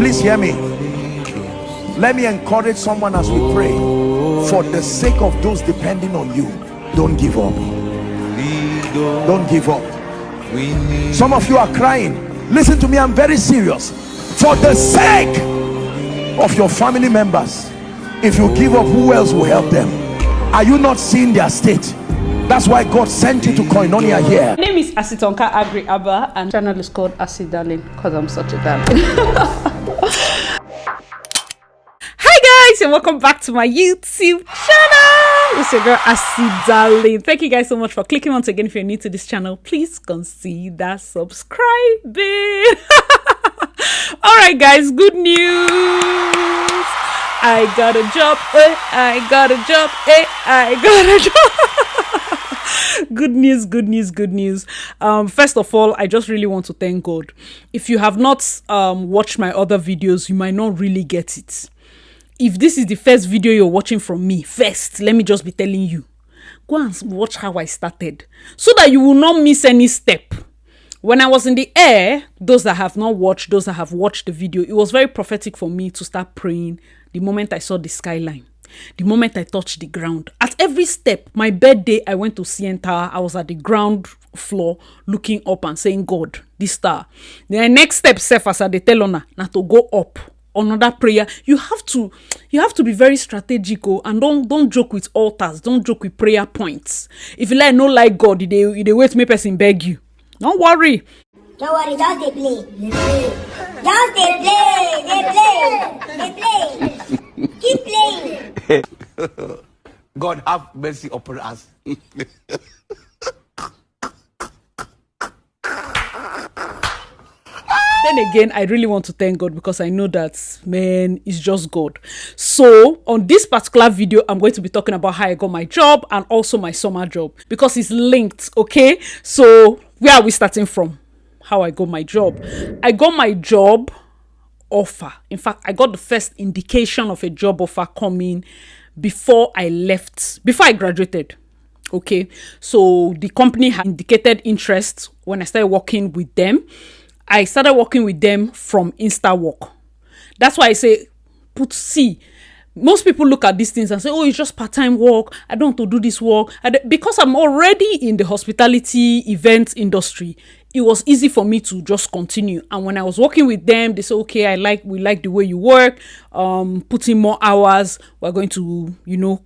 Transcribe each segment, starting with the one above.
Please hear me. Let me encourage someone as we pray. For the sake of those depending on you, don't give up. Don't give up. Some of you are crying. Listen to me, I'm very serious. For the sake of your family members, if you give up, who else will help them? Are you not seeing their state? That's why God sent you to Koinonia here. My name is Asitonka Agri Abba, and the channel is called Asi Darling because I'm such a darling. Hi guys, and welcome back to my YouTube channel. It's your girl Asi Darling. Thank you guys so much for clicking once again. If you're new to this channel, please consider subscribing. All right guys, good news. I got a job, I got a job, I got a job. Good news, good news, good news. First of all, I just really want to thank God. If you have not watched my other videos, you might not really get it. If this is the first video you're watching from me, first, let me just be telling you, go and watch how I started so that you will not miss any step. When I was in the air, those that have not watched, those that have watched the video, it was very prophetic for me to start praying the moment I saw the skyline, the moment I touched the ground. At every step, my birthday, I went to CN Tower. I was at the ground floor looking up and saying, God, this star. The next step, as I tell on now to go up. Another prayer. You have to be very strategic, and don't joke with altars. Don't joke with prayer points. If you like God, they wait me person beg you. Don't worry. Don't worry, just they play. Just they play. Keep playing. God have mercy upon us. Then again, I really want to thank God because I know that, man, it's just God. So on this particular video, I'm going to be talking about how I got my job and also my summer job because it's linked, okay? So where are we starting from? How I got my job. I got my job offer. In fact, I got the first indication of a job offer coming before I left, before I graduated. Okay, so the company had indicated interest when I started working with them. I started working with them from Insta work. That's why I say, most people look at these things and say, oh, it's just part-time work. I don't want to do this work. Because I'm already in the hospitality event industry, it was easy for me to just continue. And when I was working with them, they said, okay, we like the way you work. Put in more hours. We're going to,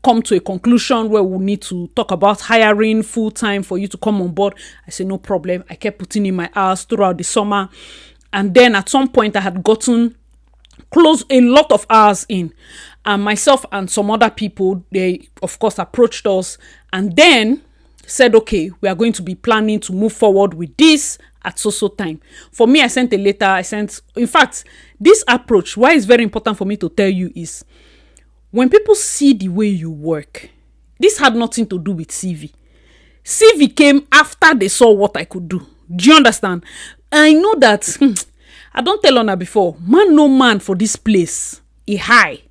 come to a conclusion where we'll need to talk about hiring full-time for you to come on board. I said, no problem. I kept putting in my hours throughout the summer. And then at some point I had gotten close a lot of hours in. And myself and some other people, they of course approached us and then said, okay, we are going to be planning to move forward with this at so time. For me, I sent a letter. In fact, this approach, why it's very important for me to tell you is when people see the way you work, this had nothing to do with CV. CV came after they saw what I could do. Do you understand? I know that, I don't tell on her before, man no man for this place, he high.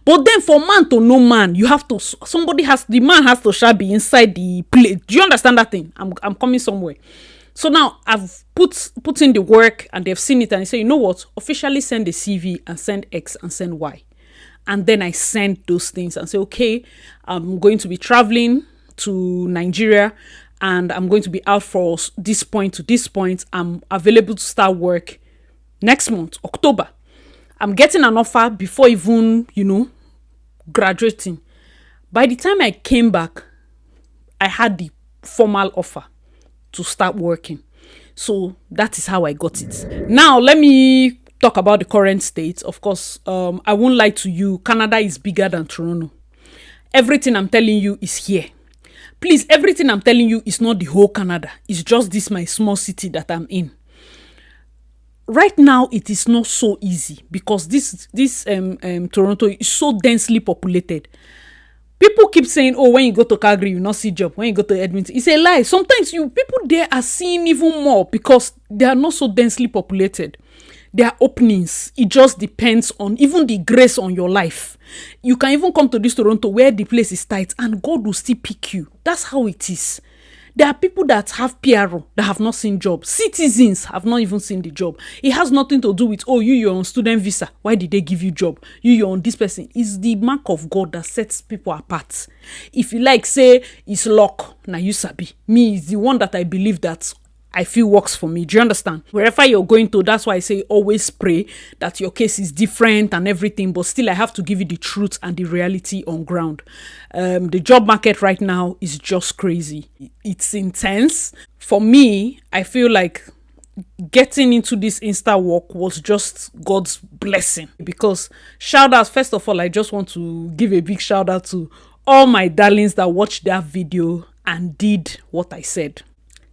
But then for man to know man, the man has to shall be inside the place. Do you understand that thing? I'm coming somewhere. So now I've put in the work and they've seen it and they say, you know what? Officially send the CV and send X and send Y. And then I send those things and say, okay, I'm going to be traveling to Nigeria and I'm going to be out for this point to this point. I'm available to start work next month, October. I'm getting an offer before even, graduating. By the time I came back, I had the formal offer to start working. So that is how I got it. Now, let me talk about the current state. Of course, I won't lie to you. Canada is bigger than Toronto. Everything I'm telling you is here. Please, everything I'm telling you is not the whole Canada. It's just this my small city that I'm in. Right now, it is not so easy because this Toronto is so densely populated. People keep saying, oh, when you go to Calgary, you not see job. When you go to Edmonton, it's a lie. Sometimes people there are seeing even more because they are not so densely populated. There are openings. It just depends on even the grace on your life. You can even come to this Toronto where the place is tight and God will still pick you. That's how it is. There are people that have PRO that have not seen job. Citizens have not even seen the job. It has nothing to do with, oh, you're on student visa. Why did they give you job? You're on this person. It's the mark of God that sets people apart. If you like, say, it's luck. Now you sabi. Me is the one that I believe that I feel works for me. Do you understand? Wherever you're going to, that's why I say always pray that your case is different and everything, but still I have to give you the truth and the reality on ground. The job market right now is just crazy. It's intense. For me, I feel like getting into this Insta work was just God's blessing, because shout out, first of all, I just want to give a big shout out to all my darlings that watched that video and did what I said.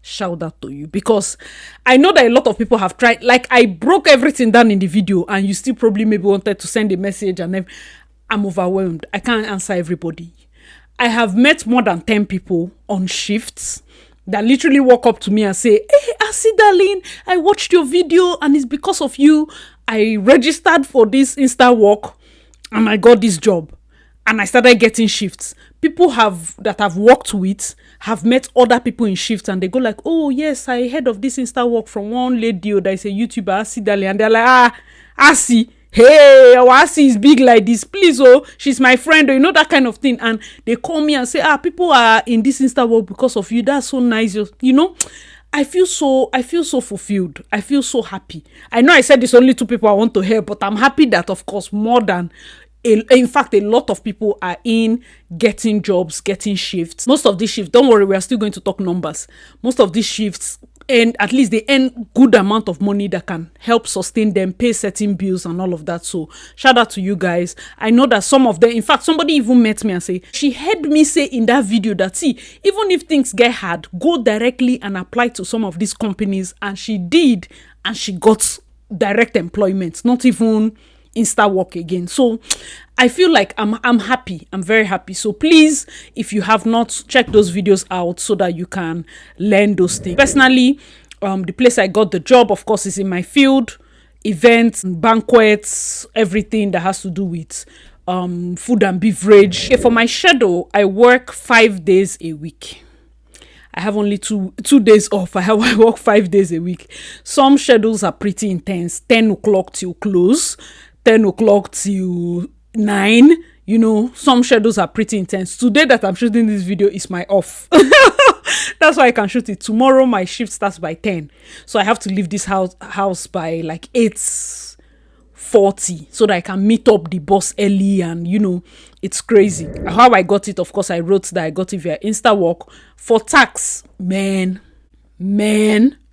Shout out to you, because I know that a lot of people have tried. Like, I broke everything down in the video and you still probably maybe wanted to send a message, and I'm overwhelmed. I can't answer everybody. I have met more than 10 people on shifts that literally walk up to me and say, hey, I see, Darlene, I watched your video and it's because of you I registered for this Insta work and I got this job. And I started getting shifts. People that I've worked with have met other people in shifts, and they go like, oh yes, I heard of this Insta work from one lady that is a YouTuber, Asi Dali, and they're like, Asi, hey, our Asi is big like this, please, oh, she's my friend, or you know, that kind of thing. And they call me and say, people are in this Insta work because of you. That's so nice, you know. I feel so fulfilled. I feel so happy. I know I said it's only 2 people I want to help, but I'm happy that, of course, more than in fact, a lot of people are in getting jobs, getting shifts. Most of these shifts, don't worry, we are still going to talk numbers. Most of these shifts, and at least they earn good amount of money that can help sustain them, pay certain bills and all of that. So shout out to you guys. I know that some of them, in fact, somebody even met me and say, she heard me say in that video that, see, even if things get hard, go directly and apply to some of these companies. And she did, and she got direct employment, not even Insta work again. So I feel like I'm happy. I'm very happy. So please, if you have not, check those videos out so that you can learn those things. Personally, the place I got the job, of course, is in my field: events, banquets, everything that has to do with food and beverage. Okay, for my schedule, I work 5 days a week. I have only two days off. I work 5 days a week. Some schedules are pretty intense. 10 o'clock till close. 10 o'clock till 9. You know, some schedules are pretty intense. Today that I'm shooting this video is my off. That's why I can shoot it. Tomorrow my shift starts by 10. So I have to leave this house by like 8:40 so that I can meet up the boss early, and you know, it's crazy. How I got it, of course, I wrote that I got it via Insta work. For tax, man,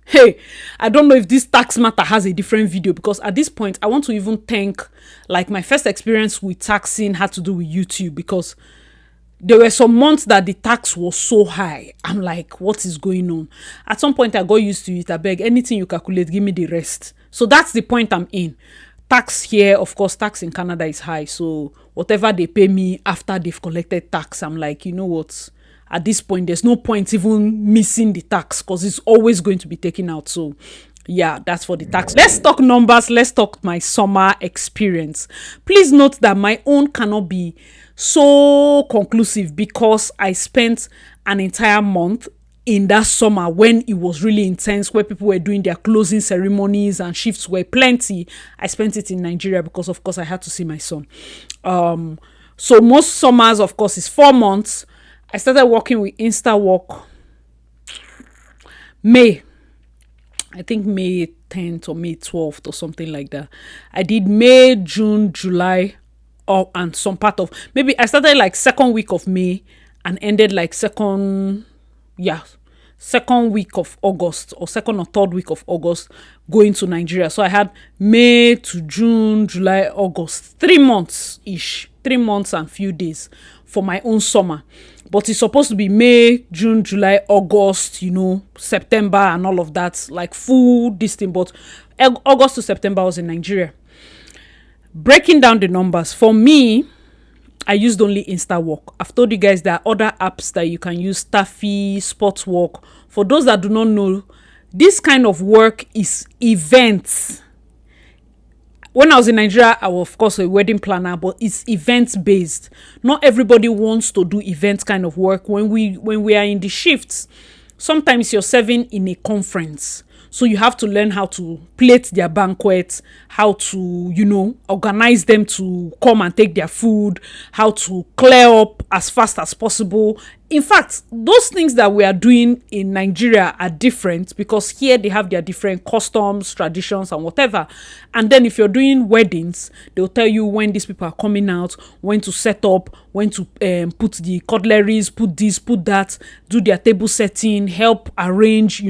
hey, I don't know if this tax matter has a different video, because at this point I want to even thank, like, my first experience with taxing had to do with YouTube, because there were some months that the tax was so high. I'm like, what is going on? At some point I got used to it. I beg, anything you calculate, give me the rest. So that's the point I'm in. Tax here, of course, tax in Canada is high. So whatever they pay me after they've collected tax, I'm like, you know what? At this point, there's no point even missing the tax, because it's always going to be taken out. So yeah, that's for the tax. Let's talk numbers. Let's talk my summer experience. Please note that my own cannot be so conclusive, because I spent an entire month in that summer when it was really intense, where people were doing their closing ceremonies and shifts were plenty. I spent it in Nigeria because, of course, I had to see my son. So most summers, of course, is 4 months. I started working with Insta work May 10th or May 12th or something like that. I did May, June, July, and some part of, maybe I started like 2nd week of May and ended like second week of August, or 2nd or 3rd week of August, going to Nigeria. So I had May to June, July, August, 3 months ish, 3 months and few days for my own summer. But it's supposed to be May, June, July, August, you know, September and all of that, like full this thing. But August to September I was in Nigeria. Breaking down the numbers, for me, I used only Insta work. I've told you guys there are other apps that you can use, Staffy, Sports Work. For those that do not know, this kind of work is events. When I was in Nigeria, I was, of course, a wedding planner, but it's events based. Not everybody wants to do events kind of work when we are in the shifts. Sometimes you're serving in a conference, so you have to learn how to plate their banquets, how to, organize them to come and take their food, how to clear up as fast as possible. In fact, those things that we are doing in Nigeria are different because here they have their different customs, traditions, and whatever. And then if you're doing weddings, they'll tell you when these people are coming out, when to set up, when to put the cutleries, put this, put that, do their table setting, help arrange,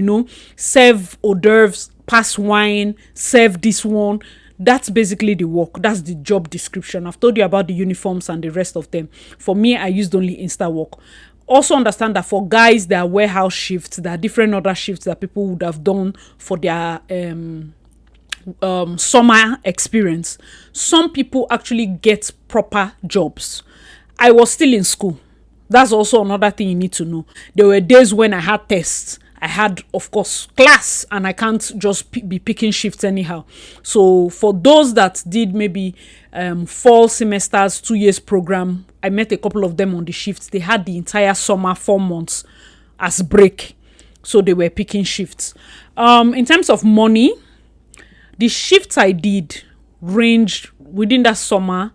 serve hors d'oeuvres, pass wine, serve this one. That's basically the work. That's the job description. I've told you about the uniforms and the rest of them. For me, I used only Insta work. Also understand that for guys, there are warehouse shifts. There are different other shifts that people would have done for their summer experience. Some people actually get proper jobs. I was still in school. That's also another thing you need to know. There were days when I had tests. I had, of course, class, and I can't just be picking shifts anyhow. So for those that did maybe fall semesters, 2 years program, I met a couple of them on the shifts. They had the entire summer, 4 months as break. So they were picking shifts. In terms of money, the shifts I did ranged within that summer,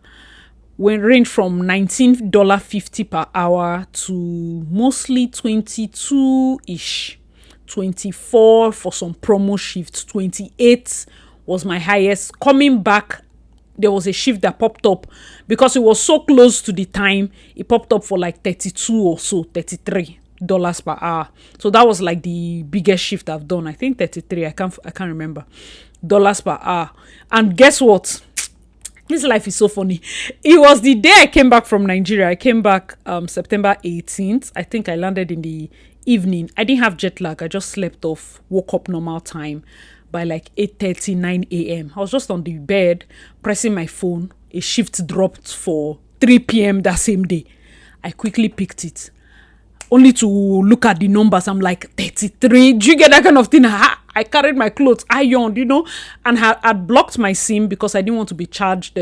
range from $19.50 per hour to mostly 22-ish. 24 for some promo shifts. 28 was my highest. Coming back, there was a shift that popped up because it was so close to the time. It popped up for like 32 or so, $33 per hour. So that was like the biggest shift I've done. I think 33. I can't remember. Dollars per hour. And guess what? This life is so funny. It was the day I came back from Nigeria. I came back September 18th. I think I landed in the evening. I didn't have jet lag. I just slept off, woke up normal time by like 8:30, 9 a.m. I was just on the bed pressing my phone. A shift dropped for 3 p.m. that same day. I quickly picked it. Only to look at the numbers. I'm like, 33. Do you get that kind of thing? I carried my clothes, ironed, and had blocked my SIM because I didn't want to be charged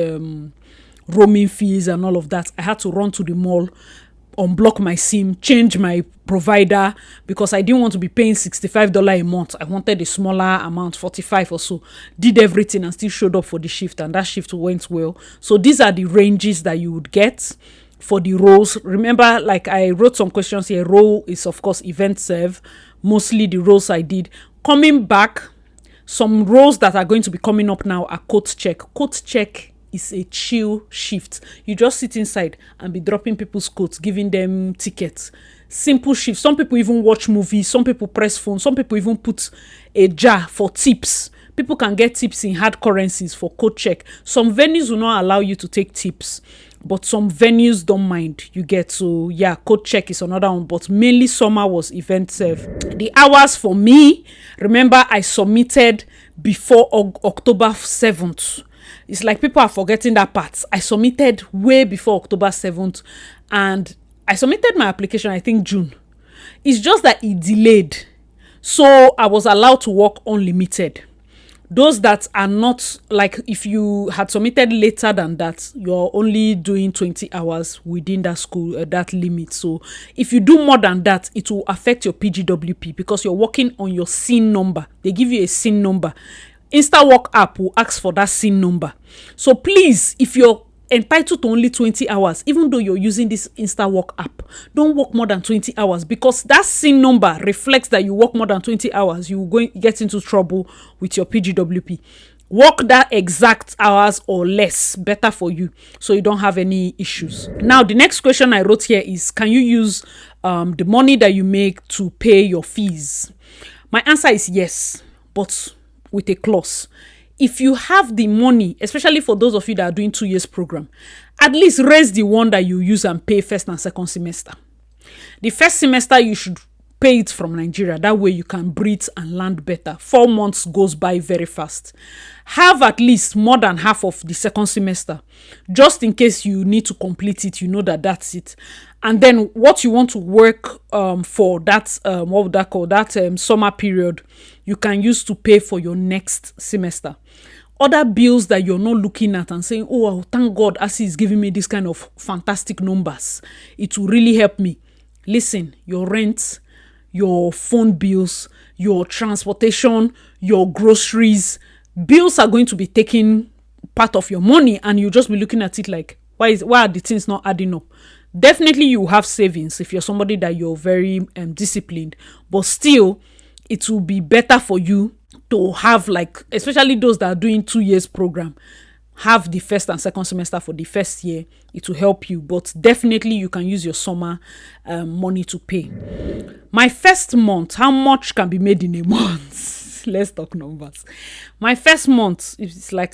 roaming fees and all of that. I had to run to the mall, unblock my SIM, change my provider because I didn't want to be paying $65 a month. I wanted a smaller amount, 45 or so. Did everything and still showed up for the shift, and that shift went well. So these are the ranges that you would get for the roles. Remember, like I wrote some questions here. Role is, of course, event serve. Mostly the roles I did. Coming back, some roles that are going to be coming up now are coat check. Coat check is a chill shift. You just sit inside and be dropping people's coats, giving them tickets. Simple shift. Some people even watch movies. Some people press phones. Some people even put a jar for tips. People can get tips in hard currencies for coat check. Some venues will not allow you to take tips, but some venues don't mind. You get, so yeah, coat check is another one, but mainly summer was event serve. The hours for me, remember I submitted before October 7th. It's like people are forgetting that part. I submitted way before October 7th, and I submitted my application, I think June. It's just that it delayed. So I was allowed to work unlimited. Those that are not, like if you had submitted later than that, you're only doing 20 hours within that school, that limit. So if you do more than that, it will affect your PGWP because you're working on your SIN number. They give you a SIN number. InstaWork app will ask for that SIN number. So please, if you're entitled to only 20 hours, even though you're using this InstaWork app, don't work more than 20 hours because that SIN number reflects that you work more than 20 hours. You will get into trouble with your PGWP. Work that exact hours or less, better for you, so you don't have any issues. Now, the next question I wrote here is, can you use the money that you make to pay your fees? My answer is yes, but with a clause. If you have the money, especially for those of you that are doing 2 years program, at least raise the one that you use and pay first and second semester. The first semester, you should pay it from Nigeria. That way you can breathe and land better. 4 months goes by very fast. Have at least more than half of the second semester, just in case you need to complete it. You know that that's it. And then what you want to work for, that what would that call that summer period, you can use to pay for your next semester. Other bills that you're not looking at and saying, oh, thank God ASI is giving me this kind of fantastic numbers. It will really help me. Listen, your rent, your phone bills, your transportation, your groceries. Bills are going to be taking part of your money, and you just be looking at it like, why are the things not adding up? Definitely you have savings if you're somebody that you're very disciplined, but still it will be better for you to have, like, especially those that are doing 2 years program, have the first and second semester for the first year. It will help you, but definitely you can use your summer money to pay. My first month, how much can be made in a month? Let's talk numbers. My first month, it's like,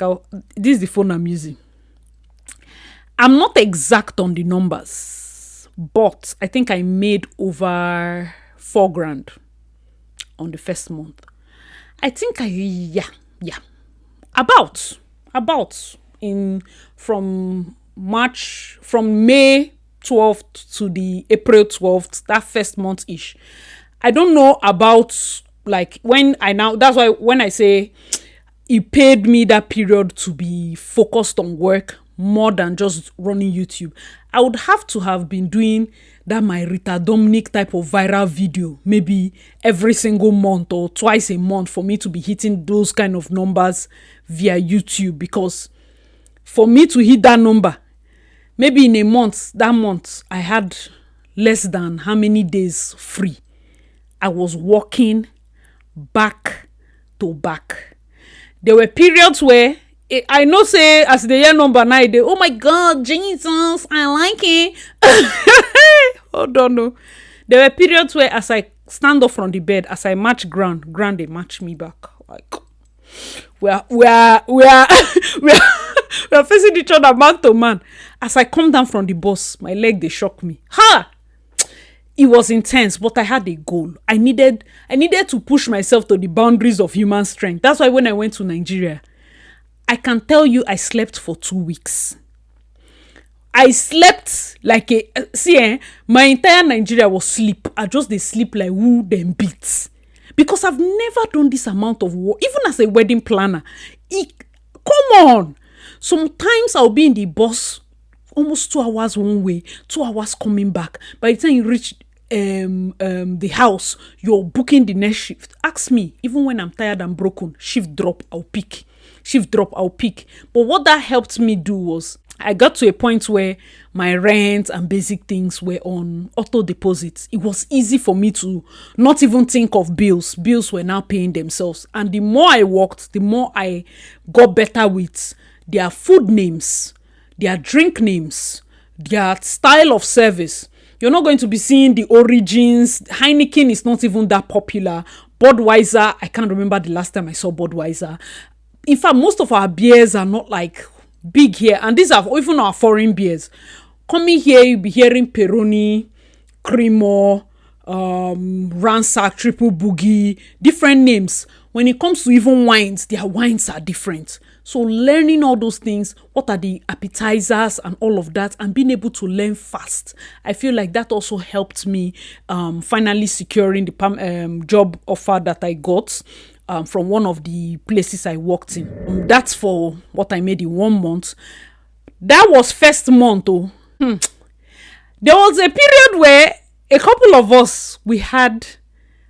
this is the phone I'm using. I'm not exact on the numbers, but I think I made over 4 grand on the first month. I think about from May 12th to the April 12th, that first month ish. I don't know about, like, that's why when I say it paid me that period to be focused on work more than just running YouTube, I would have to have been doing that my Rita Dominic type of viral video maybe every single month or twice a month for me to be hitting those kind of numbers via YouTube. Because for me to hit that number, maybe in a month, that month I had less than how many days free. I was working back to back. There were periods where I know, say, as the year number 9, oh my God, Jesus, I like it. Hold on, no. There were periods where, as I stand up from the bed, as I match ground, they match me back. Like, we are facing each other man to man. As I come down from the bus, my leg, they shock me. Ha! It was intense, but I had a goal. I needed to push myself to the boundaries of human strength. That's why when I went to Nigeria, I can tell you I slept for 2 weeks. I slept like my entire Nigeria was sleep. I just they sleep like who them beats. Because I've never done this amount of work, even as a wedding planner. Come on. Sometimes I'll be in the bus almost 2 hours one way, 2 hours coming back. By the time you reach the house, you're booking the next shift. Ask me, even when I'm tired and broken, shift drop, I'll pick. But what that helped me do was I got to a point where my rent and basic things were on auto deposits. It was easy for me to not even think of bills. Bills were now paying themselves. And the more I worked, the more I got better with their food names, their drink names, their style of service. You're not going to be seeing the origins. Heineken is not even that popular. Budweiser, I can't remember the last time I saw Budweiser. In fact, most of our beers are not like big here, and these are even our foreign beers. Coming here, you'll be hearing Peroni, Cremo, Ransack, Triple Boogie, different names. When it comes to even wines, their wines are different. So learning all those things, what are the appetizers and all of that, and being able to learn fast, I feel like that also helped me finally securing the job offer that I got from one of the places I worked in. That's for what I made in 1 month. That was first month. There was a period where a couple of us, we had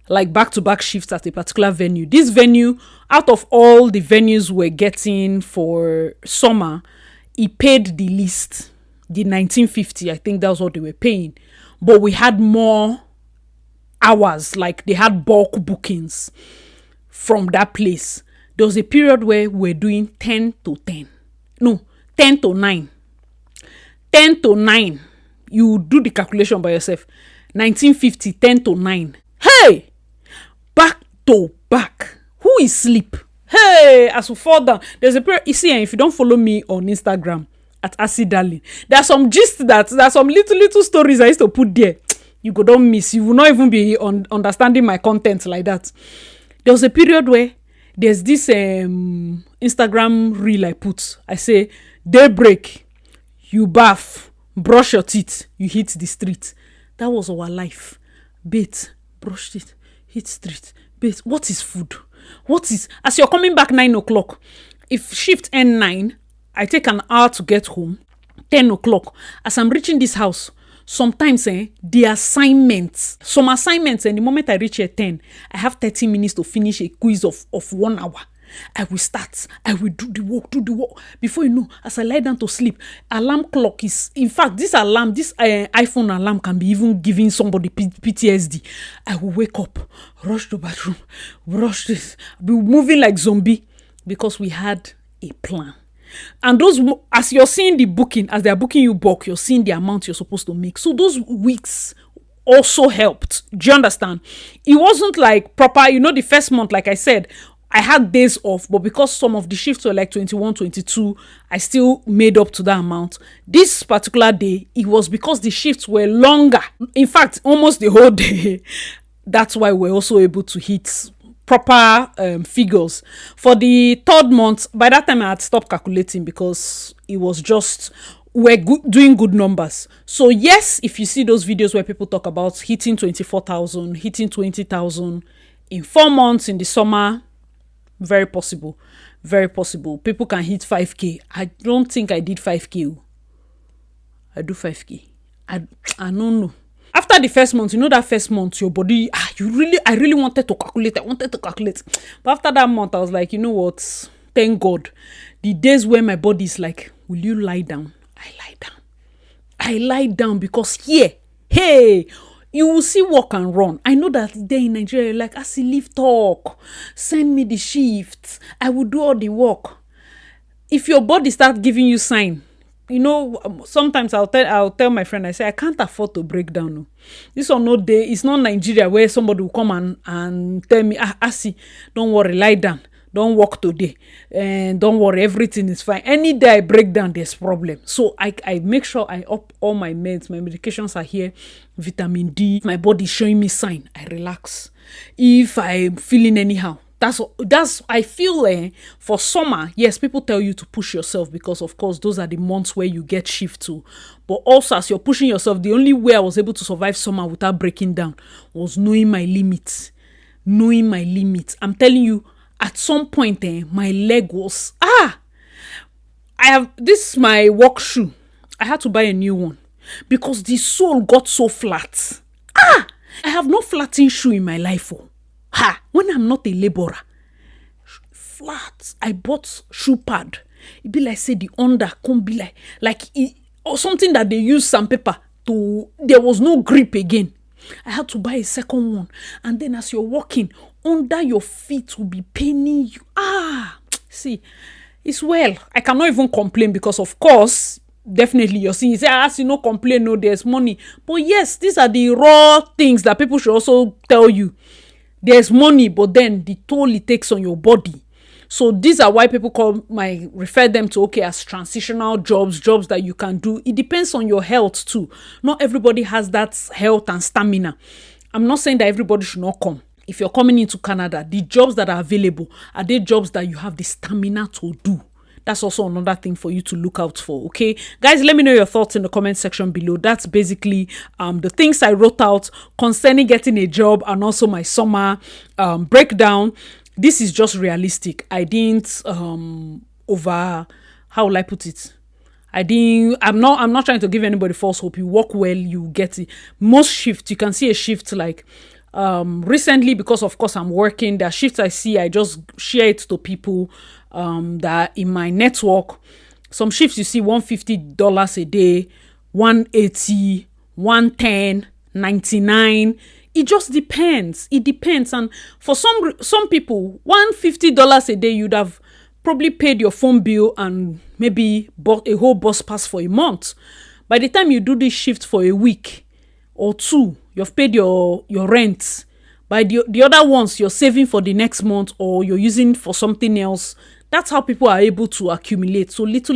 like back-to-back shifts at a particular venue. This venue, out of all the venues we're getting for summer, it paid the least, the 1950. I think that was what they were paying. But we had more hours, like they had bulk bookings from that place. There was a period where we're doing 10 to 10. No, 10 to 9. 10 to 9. You do the calculation by yourself. 1950, 10 to 9. Hey! Back to back. Who is sleep? Hey! As we fall down. There's a period. You see, if you don't follow me on Instagram at Darlynnsss, there's some gist there's some little stories I used to put there. You go don't miss. You will not even be understanding my content like that. There was a period where there's this Instagram reel I put. I say, daybreak, you bath, brush your teeth, you hit the street. That was our life. Bathe, brush teeth, hit street, bathe. What is food? As you're coming back 9 o'clock, if shift end 9, I take an hour to get home. 10 o'clock, as I'm reaching this house, sometimes the assignments, some assignments, and the moment I reach a 10, I have 30 minutes to finish a quiz of 1 hour. I will start. I will do the work. Before you know, as I lie down to sleep, alarm clock is, in fact, this iPhone alarm can be even giving somebody PTSD. I will wake up, rush to bathroom, rush this, be moving like zombie because we had a plan. And those, as you're seeing the booking, as they're booking you bulk, you're seeing the amount you're supposed to make. So those weeks also helped. Do you understand? It wasn't like proper, the first month, like I said, I had days off, but because some of the shifts were like 21, 22, I still made up to that amount. This particular day, it was because the shifts were longer. In fact, almost the whole day. That's why we're also able to hit proper figures. For the third month, by that time I had stopped calculating because it was just, doing good numbers. So yes, if you see those videos where people talk about hitting 24,000, hitting 20,000 in 4 months in the summer, very possible. People can hit 5k. I don't think I did 5k. I do 5k. I don't know. After the first month, that first month, your body, I really wanted to calculate. But after that month, I was like, you know what? Thank God. The days where my body is like, will you lie down? I lie down because here, hey, you will see walk and run. I know that there in Nigeria, like, I see leave talk, send me the shifts, I will do all the work. If your body starts giving you sign, sometimes I'll tell my friend, I say, I can't afford to break down. No. This one no day, it's not Nigeria where somebody will come and tell me, see, don't worry, lie down. Don't work today. And don't worry, everything is fine. Any day I break down, there's problem. So I make sure I up all my meds. My medications are here. Vitamin D. My body showing me sign. I relax. If I'm feeling anyhow, that's I feel for summer, yes, people tell you to push yourself because of course those are the months where you get shift too. But also as you're pushing yourself, the only way I was able to survive summer without breaking down was knowing my limits. I'm telling you, at some point, my leg was, this is my work shoe. I had to buy a new one because the sole got so flat. I have no flattened shoe in my life. When I'm not a laborer, flat. I bought shoe pad. It be like, say, the under can't be or something that they use sandpaper to, there was no grip again. I had to buy a second one. And then as you're walking, under your feet will be paining you. See, it's well. I cannot even complain because, of course, definitely you're seeing, you say, no complain, no, there's money. But yes, these are the raw things that people should also tell you. There's money, but then the toll it takes on your body. So these are why people refer them to, as transitional jobs that you can do. It depends on your health too. Not everybody has that health and stamina. I'm not saying that everybody should not come. If you're coming into Canada, the jobs that are available, are they jobs that you have the stamina to do? That's also another thing for you to look out for, okay? Guys, let me know your thoughts in the comment section below. That's basically the things I wrote out concerning getting a job and also my summer breakdown. This is just realistic. I didn't how will I put it? I'm not trying to give anybody false hope. You work well, you get it. Most shifts, you can see a shift like recently, because of course I'm working, the shifts I see, I just share it to people that in my network. Some shifts you see $150 a day, $180, $110, $99. It just depends. It depends. And for some people, $150 a day, you'd have probably paid your phone bill and maybe bought a whole bus pass for a month. By the time you do this shift for a week or two, you've paid your rent. By the other ones, you're saving for the next month or you're using for something else. That's how people are able to accumulate. So little,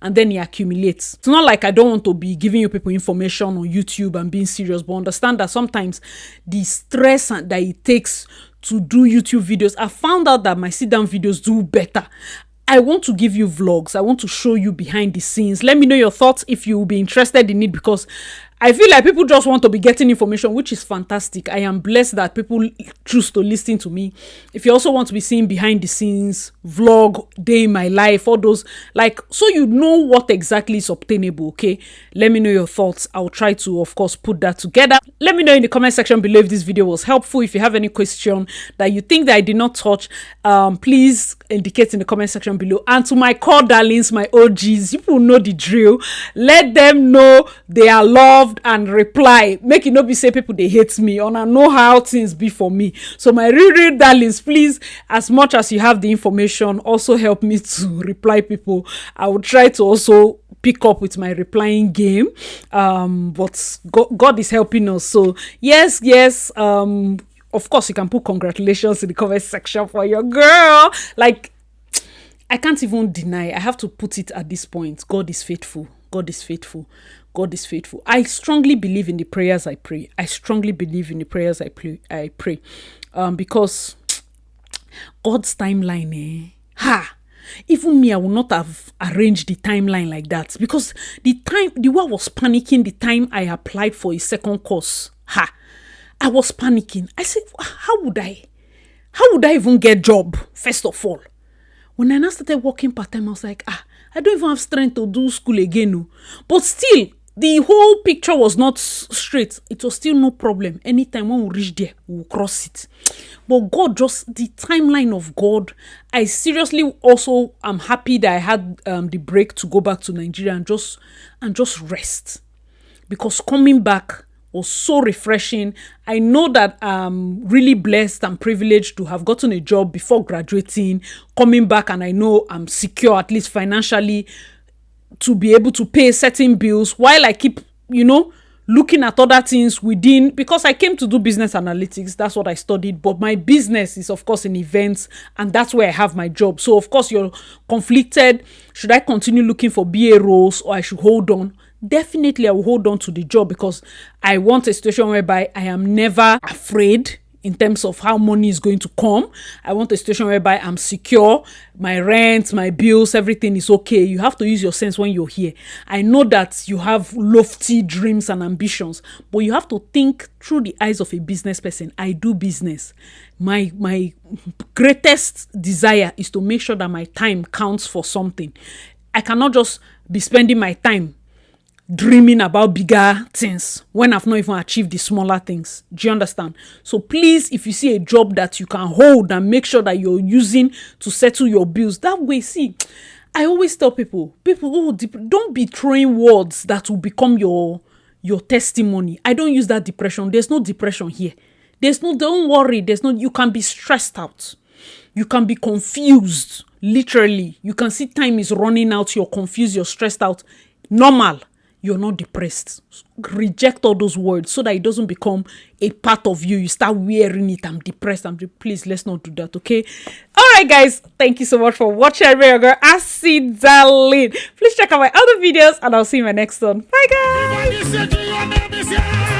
and then it accumulates. It's not like I don't want to be giving you people information on YouTube and being serious, but understand that sometimes the stress that it takes to do YouTube videos, I found out that my sit-down videos do better. I want to give you vlogs. I want to show you behind the scenes. Let me know your thoughts if you will be interested in it, because I feel like people just want to be getting information, which is fantastic. I am blessed that people choose to listen to me. If you also want to be seeing behind the scenes, vlog, day in my life, all those, like, so you know what exactly is obtainable, okay? Let me know your thoughts. I'll try to, of course, put that together. Let me know in the comment section below if this video was helpful. If you have any question that you think that I did not touch, please indicate in the comment section below. And to my core darlings, my OGs, you will know the drill. Let them know they are loved and reply. Make it not be say people they hate me, and I know how things be for me. So my real darlings, please, as much as you have the information, also help me to reply people. I will try to also pick up with my replying game, but God is helping us. So yes, of course you can put congratulations in the comment section for your girl. Like, I can't even deny, I have to put it at this point, God is faithful. God is faithful. God is faithful. I strongly believe in the prayers I pray. I strongly believe in the prayers I pray. Because God's timeline, even me, I would not have arranged the timeline like that. Because the one was panicking the time I applied for a second course. I was panicking. I said, how would I even get job, first of all? When I now started working part-time, I was like, I don't even have strength to do school again. No. But still, the whole picture was not straight. It was still no problem. Anytime when we reach there, we'll cross it. But God, just the timeline of God, I seriously also am happy that I had the break to go back to Nigeria and just rest. Because coming back was so refreshing. I know that I'm really blessed and privileged to have gotten a job before graduating, coming back, and I know I'm secure, at least financially, to be able to pay certain bills while I keep, looking at other things within, because I came to do business analytics. That's what I studied. But my business is, of course, in events, and that's where I have my job. So, of course, you're conflicted. Should I continue looking for BA roles, or I should hold on? Definitely, I will hold on to the job, because I want a situation whereby I am never afraid in terms of how money is going to come. I want a situation whereby I'm secure, my rent, my bills, everything is okay. You have to use your sense when you're here. I know that you have lofty dreams and ambitions, but you have to think through the eyes of a business person. I do business. My greatest desire is to make sure that my time counts for something. I cannot just be spending my time dreaming about bigger things when I've not even achieved the smaller things. Do you understand? So please, if you see a job that you can hold and make sure that you're using to settle your bills, that way, see, I always tell people, don't be throwing words that will become your testimony. I don't use that depression. There's no depression here. Don't worry. You can be stressed out. You can be confused. Literally, you can see time is running out. You're confused. You're stressed out. Normal. You're not depressed. Reject all those words so that it doesn't become a part of you. You start wearing it. I'm depressed. Please, let's not do that, okay? All right, guys. Thank you so much for watching. I'm your girl, Darlynnsss. Please check out my other videos, and I'll see you in my next one. Bye, guys.